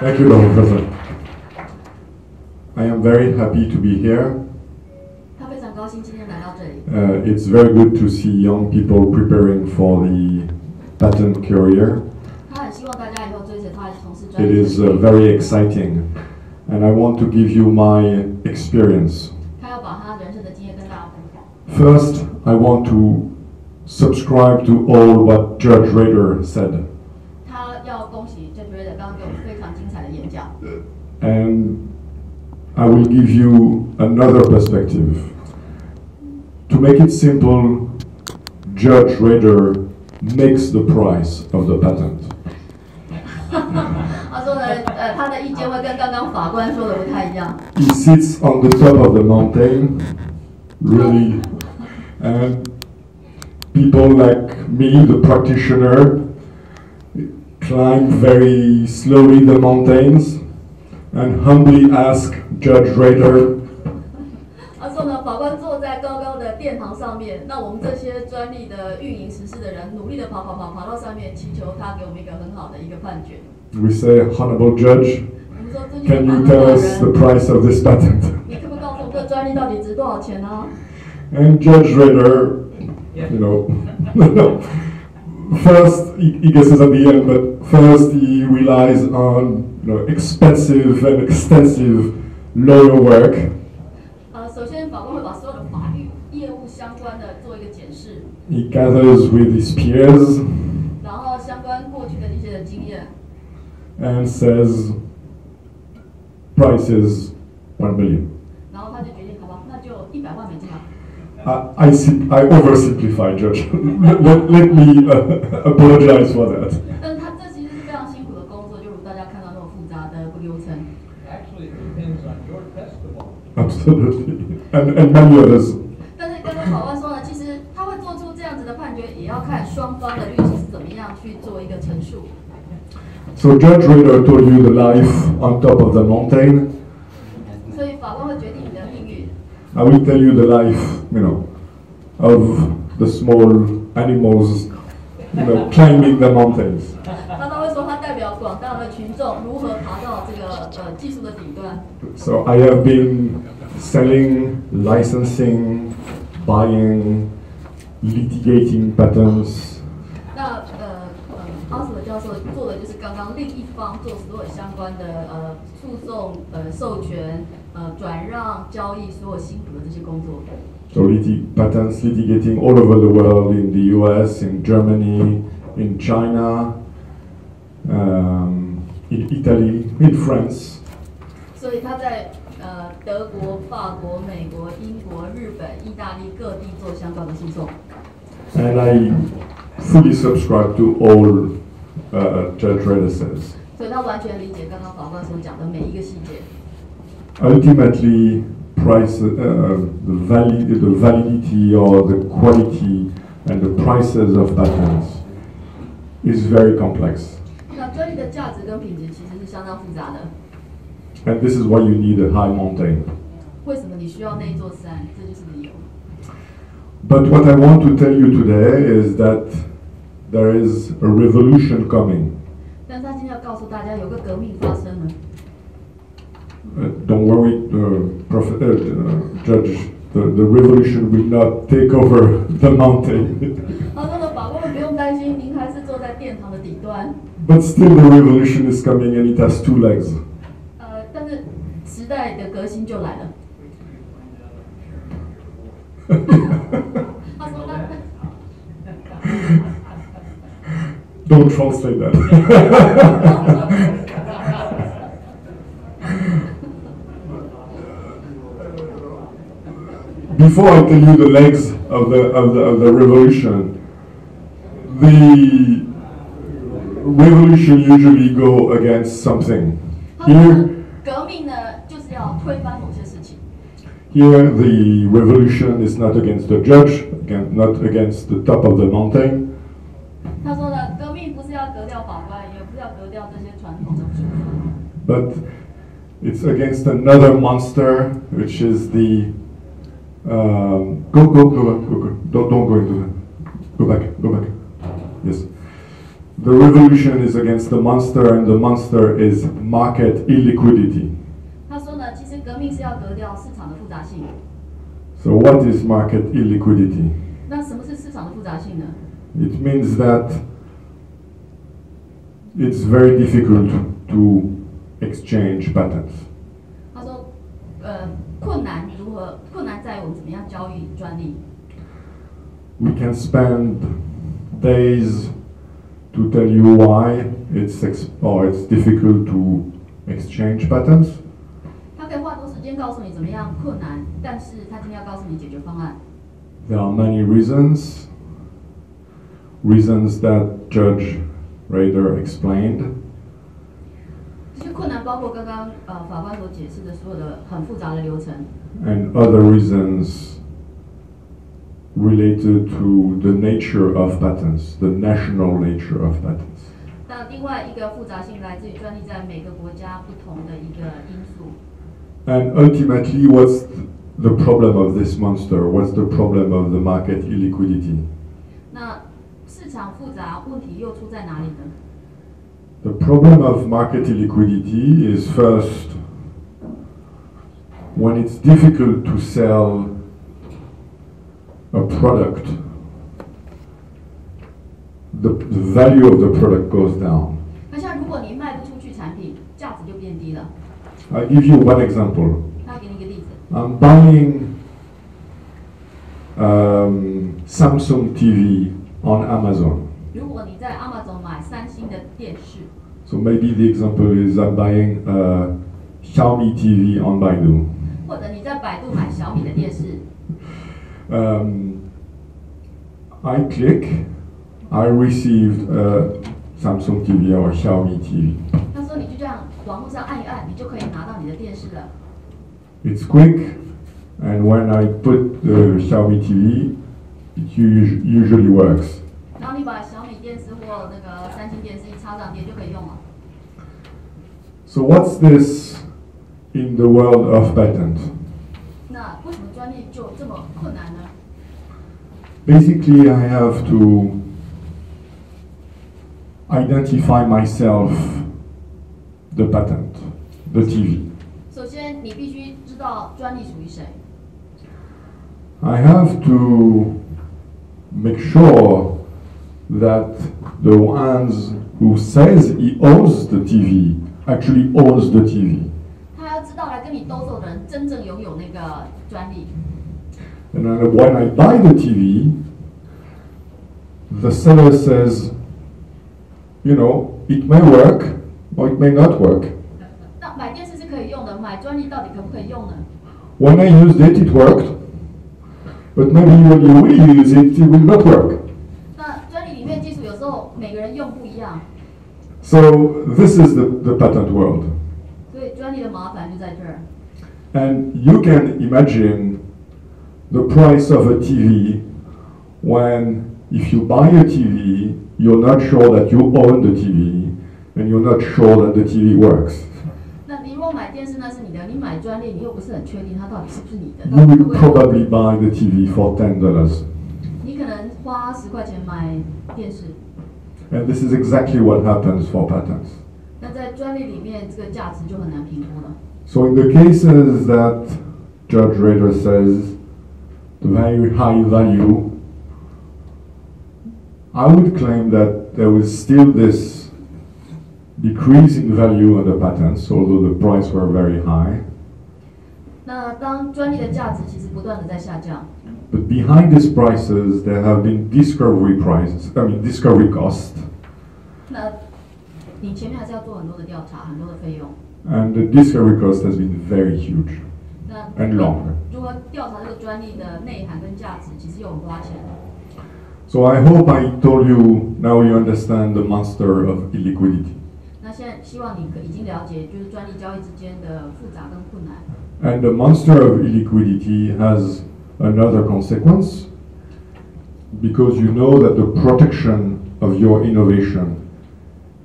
Thank you, Professor. I am very happy to be here. 他非常高兴今天来到这里。It's very good to see young people preparing for the patent career. 他很希望大家以后追随他从事专 It 利。is very exciting, and I want to give you my experience. 他要把他人生的经验跟大家分享。First, I want to subscribe to all what Judge Rader said. 他要恭喜 Judge Rader 刚刚给我们非常精彩的演讲。And I will give you another perspective. To make it simple, Judge Rader makes the price of the patent. 他说呢，他的意见会跟刚刚法官说的不太一样。He sits on the top of the mountain, really, and people like me, the practitioner, climb very slowly the mountains and humbly ask Judge Rader. 他说呢，法官坐在高高的殿堂上面，那我们这些专利的运营实施的人，努力的爬到上面，祈求他给我们一个很好的一个判决。We say, Honorable Judge, 我们说，尊敬 can 的 you 法 tell 官 us the 人， price of this patent? 你可不可以告诉我们这专利到底值多少钱呢？ And Judge Rader, you know, first he guesses at the end, but first he relies on expensive and extensive lawyer work. 首先法官会把所有的法律业务相关的做一个检视， He gathers with his peers 然后相关过去的一些的经验， and says, price is $1 million. 然后他就决定，好吧，那就100万美金吧。I oversimplify, Judge. let me apologize for that. 但是他这其实是非常辛苦的工作，就如大家看到那么复杂的流程。 Actually, it depends on your testimony. Absolutely. And many others. 但是刚刚法官说呢，其实他会做出这样子的判决，也要看双方的律师是怎么样去做一个陈述。 So Judge Rader told you the life on top of the mountain. 所以法官会决定你的命运。 I will tell you the life, of the small animals, climbing the mountains. 他会说，他代表广大的群众如何爬到这个技术的顶端。 So I have been selling, licensing, buying, litigating patents. 那阿斯勒教授做的就是刚刚另一方做所有相关的诉讼、授权、转让、交易所有辛苦的这些工作。 So patents litigating all over the world, in the US, in Germany, in China, in Italy, in France. 所以他在德国、法国、美国、英国、日本、意大利各地做相关的诉讼。 And I fully subscribe to all Judge Rader says. 所以他完全理解刚刚法官所讲的每一个细节。 Ultimately, the validity or the quality and the prices of patents is very complex. 那专利的价值跟品质其实是相当复杂的。 And this is why you need a high mountain. 为什么你需要那一座山？这就是理由。 But what I want to tell you today is that there is a revolution coming. 但是他今天要告诉大家，有个革命发生了。 Don't worry, Judge. The revolution will not take over the mountain. 他说的法官们不用担心，您还是坐在殿堂的底端。 But still, the revolution is coming, and it has 2 legs. 但是时代的革新就来了。他说那。Don't translate that. Before I tell you the legs of the revolution, the revolution usually go against something. Here, 革命呢，就是要推翻某些事情。 here the revolution is not against the judge, not against the top of the mountain. 他说呢，革命不是要革掉法官，也不是要革掉这些传统的制度。 But it's against another monster, which is the go back. Don't go into that. Go back. Yes. The revolution is against the monster, and the monster is market illiquidity. 他说呢，其实革命是要革掉市场的复杂性。So what is market illiquidity? 那什么是市场的复杂性呢？ It means that it's very difficult to exchange patents. 他说，困难在于我们怎么样交易专利。We can spend days to tell you why it's difficult to exchange patents. 他可以花很多时间告诉你怎么样困难，但是他今天要告诉你解决方案。There are many reasons that Judge Rader explained. 这些困难包括刚刚法官所解释的所有的很复杂的流程。And other reasons related to the nature of patents, the national nature of patents. 那另外一个复杂性来自于专利在每个国家不同的一个因素。And ultimately, what's the problem of this monster? What's the problem of the market illiquidity? 那市场复杂问题又出在哪里呢？ The problem of market illiquidity is first, when it's difficult to sell a product, the value of the product goes down. 那像如果你卖不出去产品，价值就变低了。 I'll give you one example. 他给你一个例子， I'm buying Samsung TV on Amazon. 如果你在 Amazon 买三星的电视， So maybe the example is I'm buying a Xiaomi TV on Baidu. 或者你在百度买小米的电视， I click, I received a Samsung TV or Xiaomi TV. 他说你就这样网络上按一按，你就可以拿到你的电视了。 It's quick, and when I put the Xiaomi TV, it usually works. 然后你把小米电视或那个三星电视一插上电就可以用了。 So what's this in the world of patent? 那为什么专利就这么困难呢？ Basically, I have to identify myself the patent, the TV. 首先，你必须知道专利属于谁。 I have to make sure that the ones who says he owns the TV actually owns the TV. 他要知道来跟你兜售的人真正拥有那个专利。 And then when I buy the TV, the seller says, you know, it may work or it may not work. 那买电视是可以用的，买专利到底可不可以用呢？ When I used it, it worked. But maybe when you will use it, it will not work. 那专利里面技术有时候每个人用不一样， So this is the patent world. 所以专利的麻烦就在这儿。 And you can imagine the price of a TV when if you buy a TV, you're not sure that you own the TV and you're not sure that the TV works. 那你如果买电视那是你的，你买专利你又不是很确定它到底是不是你的， You 到底可不 will 可以用 probably buy the TV for $10. 你可能花10块钱买电视， And this is exactly what happens for patents. 那在专利里面这个价值就很难评估了。 So in the cases that Judge Rader says the very high value, I would claim that there was still this decrease in value on the patents, although the price were very high. 那当专利的价值其实不断的在下降， But behind these prices, there have been discovery costs, 那你前面还是要做很多的调查，很多的费用。 and the discovery cost has been very huge 那 and long. 如何调查这个专利的内涵跟价值，其实又很花钱。 So I hope I told you, now you understand the monster of illiquidity. 那现在希望你已经了解，就是专利交易之间的复杂跟困难。 And the monster of illiquidity has another consequence, because you know that the protection of your innovation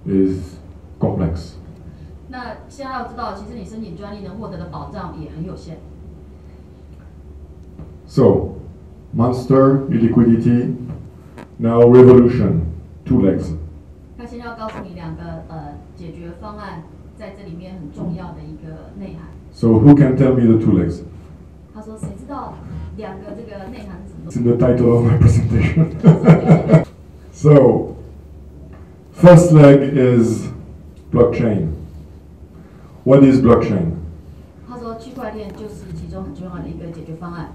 is complex. 那现在要知道，其实你申请专利能获得的保障也很有限。 So, monster, illiquidity, now revolution, 2 legs. 那现在这里面很重要的一个内涵。So who can tell me the 2 legs? 他说：“谁知道2个这个内涵是什么？” It's in the title of my presentation. So, first leg is blockchain. What is blockchain? 他说：“区块链就是其中很重要的一个解决方案。”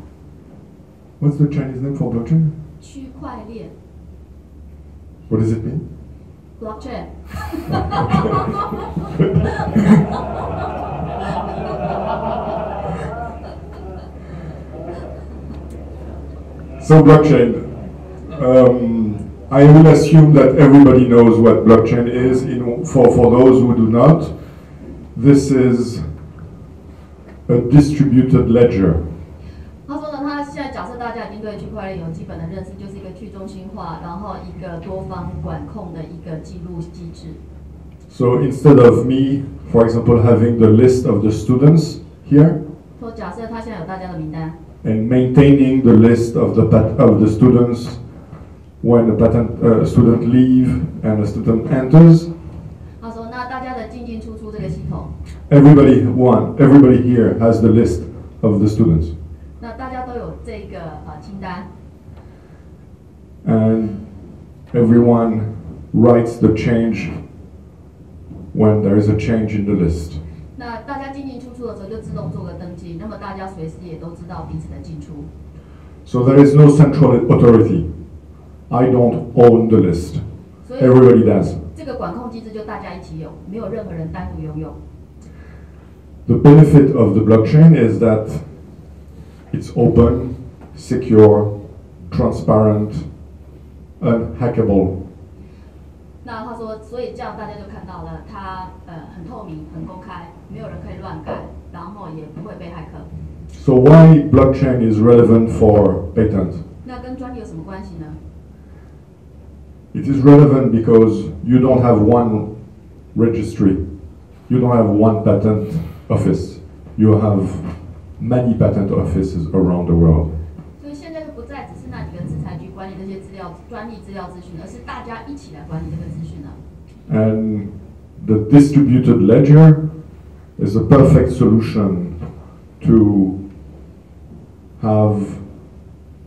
What's the Chinese name for blockchain? 区块链 What does it mean? blockchain。So blockchain. I will assume that everybody knows what blockchain is. For those who do not, this is a distributed ledger. 他说呢，他现在假设大家已经对区块链有基本的认识，就是一个去中心化，然后一个多方管控的一个记录机制。So instead of me, for example, having the list of the students here, 说假设他现在有大家的名单， and maintaining the list of the students when a student leave and a student enters. 他说那大家的进进出出这个系统， Everybody here has the list of the students. 那大家都有这个清单， And everyone writes the change when there is a change in the list. 那大家进进出出的时候就自动做个登记，那么大家随时也都知道彼此的进出。 So there is no central authority. I don't own the list. 所以 Everybody does. 这个管控机制就大家一起有，没有任何人单独拥有。 The benefit of the blockchain is that it's open, secure, transparent, unhackable. 那他说，所以这样大家就看到了，它很透明、很公开，没有人可以乱改，然后也不会被骇客。 So why blockchain is relevant for patent? 那跟专利有什么关系呢？ It is relevant because you don't have one registry. You don't have one patent office. You have many patent offices around the world. 所以现在就不再只是那几个制裁局管理这些资料、专利资料资讯，而是大家一起来管理这个资讯了。 And the distributed ledger is a perfect solution to have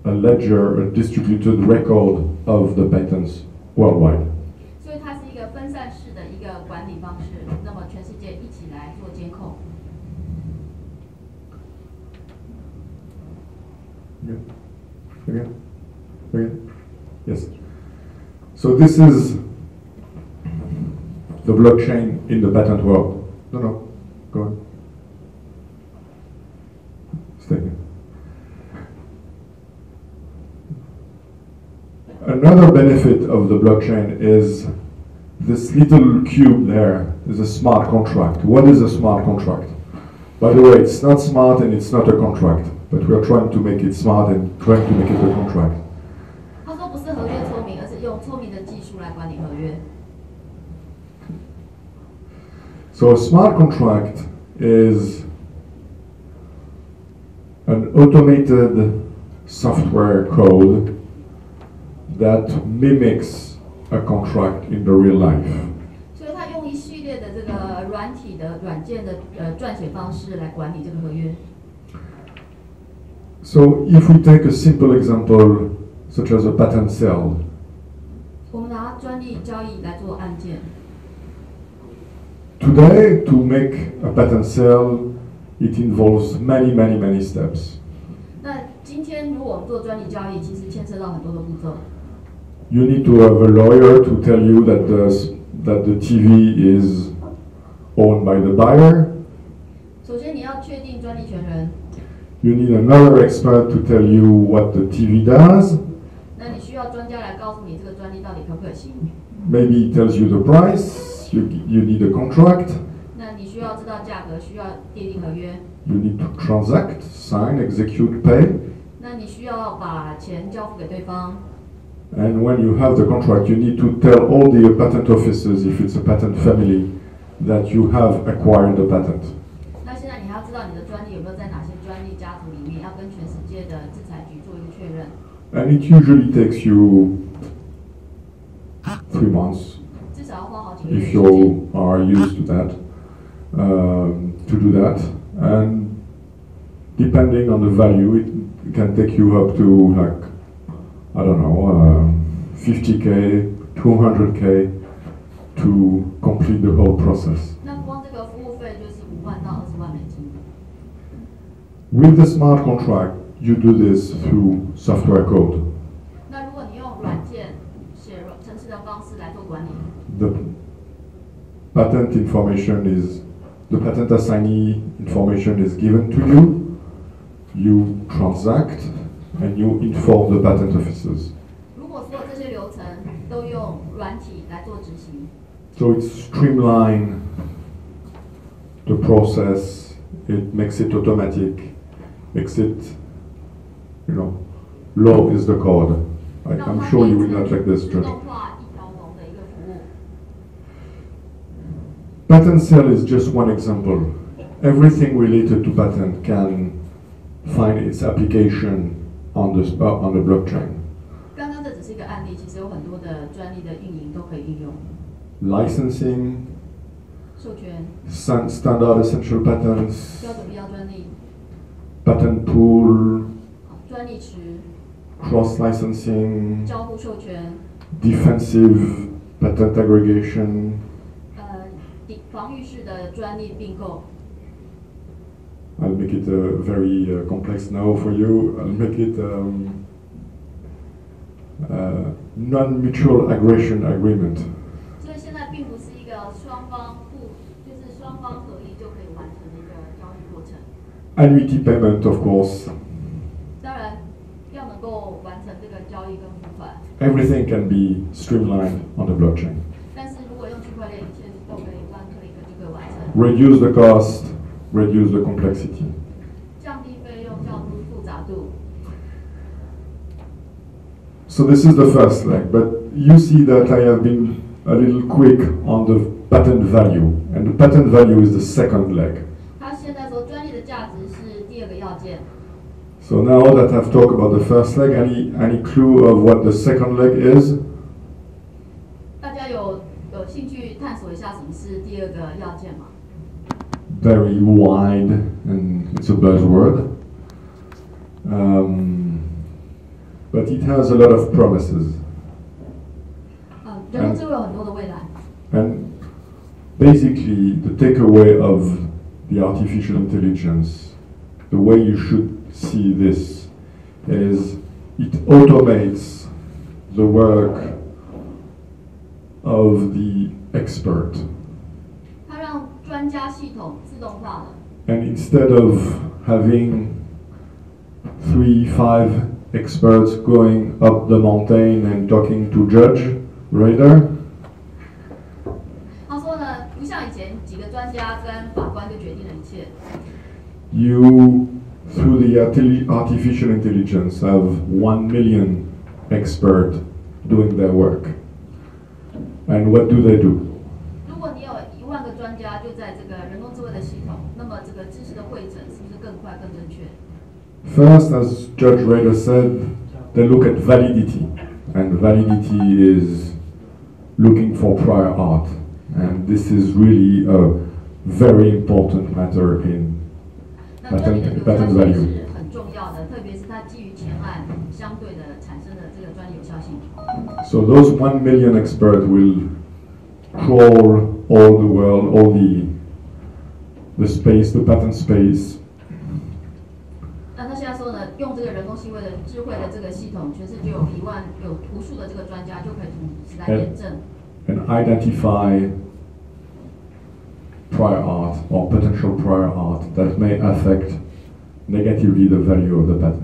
a ledger, a distributed record of the patents worldwide. 所以它是一个分散式的一个管理方式，那么全世界一起来做监控。 Again? Yes. So this is the blockchain in the patent world. No, go on. Stay here. Another benefit of the blockchain is this little cube there is a smart contract. What is a smart contract? By the way, it's not smart and it's not a contract, but we are trying to make it smart and trying to make it a contract. 他说不是合约聪明，而是用聪明的技术来管理合约。 So a smart contract is an automated software code that mimics a contract in the real life. 所以他用一系列的这个软件的撰写方式来管理这个合约。 So if we take a simple example, such as a patent sale, 我们拿专利交易来做案件。 today to make a patent sale, it involves many steps. 那今天如果我们做专利交易，其实牵涉到很多的步骤。 You need to have a lawyer to tell you that the TV is owned by the buyer. 首先你要确定专利权人， You need another expert to tell you what the TV does. 那你需要专家来告诉你这个专利到底可不可行。 Maybe it tells you the price. You need a contract. 那你需要知道价格，需要订立合约。 You need to transact, sign, execute, pay. 那你需要把钱交付给对方。 And when you have the contract, you need to tell all the patent offices, if it's a patent family, that you have acquired the patent. 那现在你还要知道你的专利有没有在哪些专利家族里面，要跟全世界的制裁局做一个确认。 And it usually takes you 3 months 至少要花好几个月的 if 时间。 you are used to that. to do that, and depending on the value, it can take you up to like, I don't know, 50K, 200K to complete the whole process. 那光这个服务费就是5万到20万美金。With the smart contract, you do this through software code. 那如果你用软件写程式的方式来做管理， The patent information is, the patent assignee information is given to you. You transact and you inform the patent officers. 如果所有这些流程都用软体来做执行， So it streamlines the process. It makes it automatic. Makes it, you know, law is the code. I'm sure you will not like this, 自 Judge. 动化一条龙的一个服务。 Patent sale is just one example. Everything related to patent can find its application on the blockchain. 刚刚这只是一个案例，其实有很多的专利的运营都可以运用。 Licensing, 授权、 standard essential patents, 标准必要专利、 patent pool, 专利池、 cross-licensing, 交互授权、 defensive patent aggregation. 防御式的专利并购。 I'll make it very complex now for you. I'll make it non-mutual aggression agreement. 所以现在并不是一个双方合意就可以完成的一个交易过程。 Annuity payment, of course. 当然，要能够完成这个交易跟付款， Everything can be streamlined on the blockchain. 但是如果用区块链，一切都可以one click就可以完成。 Reduce the cost, reduce the complexity. 降低费用，降低复杂度。 So this is the first leg, but you see that I have been a little quick on the patent value, and the patent value is the second leg. 他现在说专利的价值是第二个要件。 So now that I've talked about the first leg, any clue of what the second leg is? 大家有兴趣探索一下什么是第二个要件吗？ Very wide, and it's a buzzword. But it has a lot of promises. 人工智慧有很多的未来。 And basically, the takeaway of the artificial intelligence, the way you should see this, is it automates the work of the expert. 它让专家系统自动化了。 And instead of having 3-5 experts going up the mountain and talking to judge, reader, 他说呢，不像以前几个专家跟法官就决定了一切。 you, through the artificial intelligence, have 1 million experts doing their work. And what do they do? 如果你有1万个专家就在这个人工智慧的系统，那么这个知识的汇整是不是更快更正确？ First, as Judge Rader said, they look at validity. And validity is looking for prior art. And this is really a very important matter in 那专利的有效 patent 性 value. 是很重要的，特别是它基于前案相对的产生的这个专利有效性。 So those 1 million experts will crawl all the world, all the space, the patent space. 那他现在说呢，用这个人工智慧的这个系统，全世界有无数的这个专家就可以同时来验证。 And identify prior art or potential prior art that may affect negatively the value of the patent.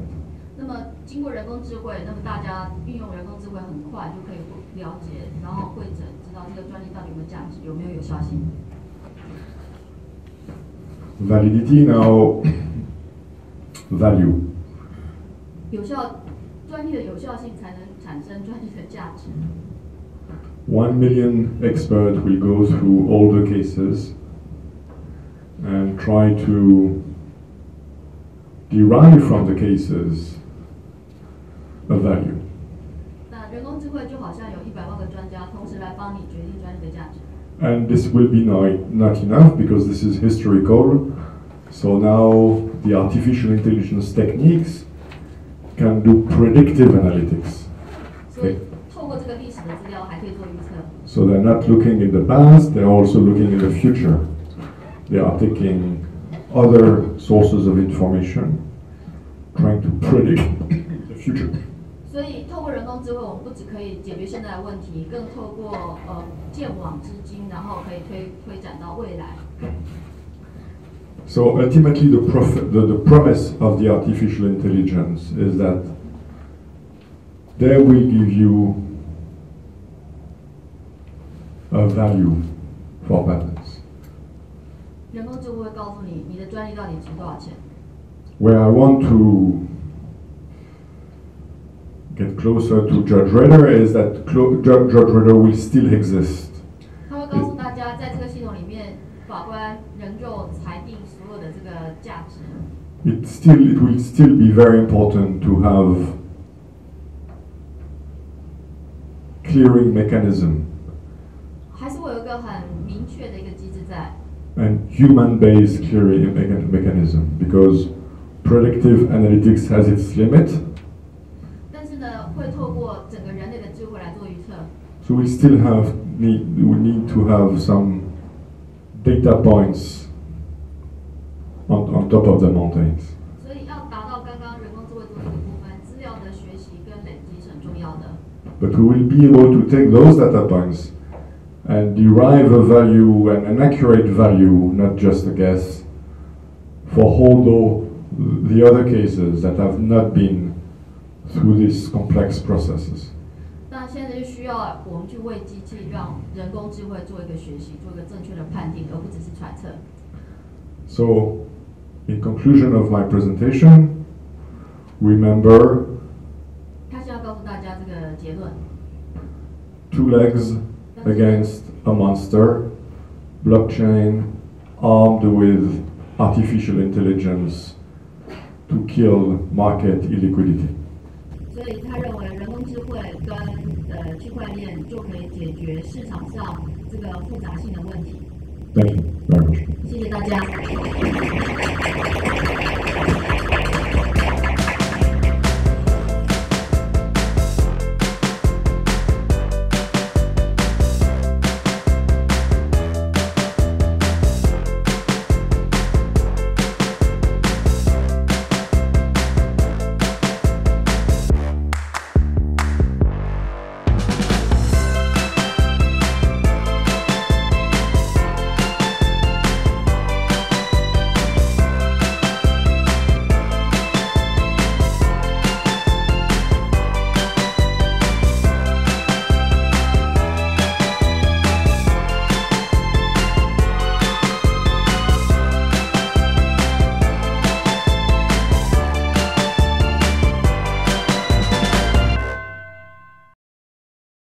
那么经过人工智慧，那么大家运用人工智慧很快就可以了解，然后汇整，知道这个专利到底有没有价值，有没有有效性。 Validity now, value. 专利的有效性才能产生专利的价值。 1 million experts will go through all the cases and try to derive from the cases a value. 那人工智慧就好像有100万个专家同时来帮你决定专利的价值。And this will be not enough because this is historical. So now the artificial intelligence techniques can do predictive analytics. 所以透过这个历史的资料，还可以做预测。So they're not looking in the past, they're also looking in the future. They are taking other sources of information, trying to predict the future. 所以透过人工智慧，我们不只可以解决现在的问题，更透过见往知今，然后可以推展到未来。So ultimately, the promise of the artificial intelligence is that they will give you a value for patents. 人工智慧会告诉你，你的专利到底值多少钱。Where I want to get closer to Judge Rader is that Judge Rader will still exist. 他会告诉大家，在这个系统里面，法官仍旧裁定所有的这个价值。It will still be very important to have clearing mechanism 还是会有一个很明确的一个机制在。and human-based clearing mechanism because predictive analytics has its limit. 但是呢，会透过整个人类的智慧来做预测。So we still need to have some data points on top of the mountains. 所以要达到刚刚人工智慧做这个部分，资料的学习跟累积是很重要的。But we will be able to take those data points and derive a value and an accurate value, not just a guess, for all the other cases that have not been through these complex processes. 那现在就需要我们去为机器，让人工智慧做一个学习，做一个正确的判定，而不只是揣测。So, in conclusion of my presentation, remember 他是要告诉大家这个结论。 2 legs against a monster, blockchain armed with artificial intelligence to kill market illiquidity. 所以他认为人工智慧跟区块链就可以解决市场上这个复杂性的问题。 Thank you very much. 谢谢大家。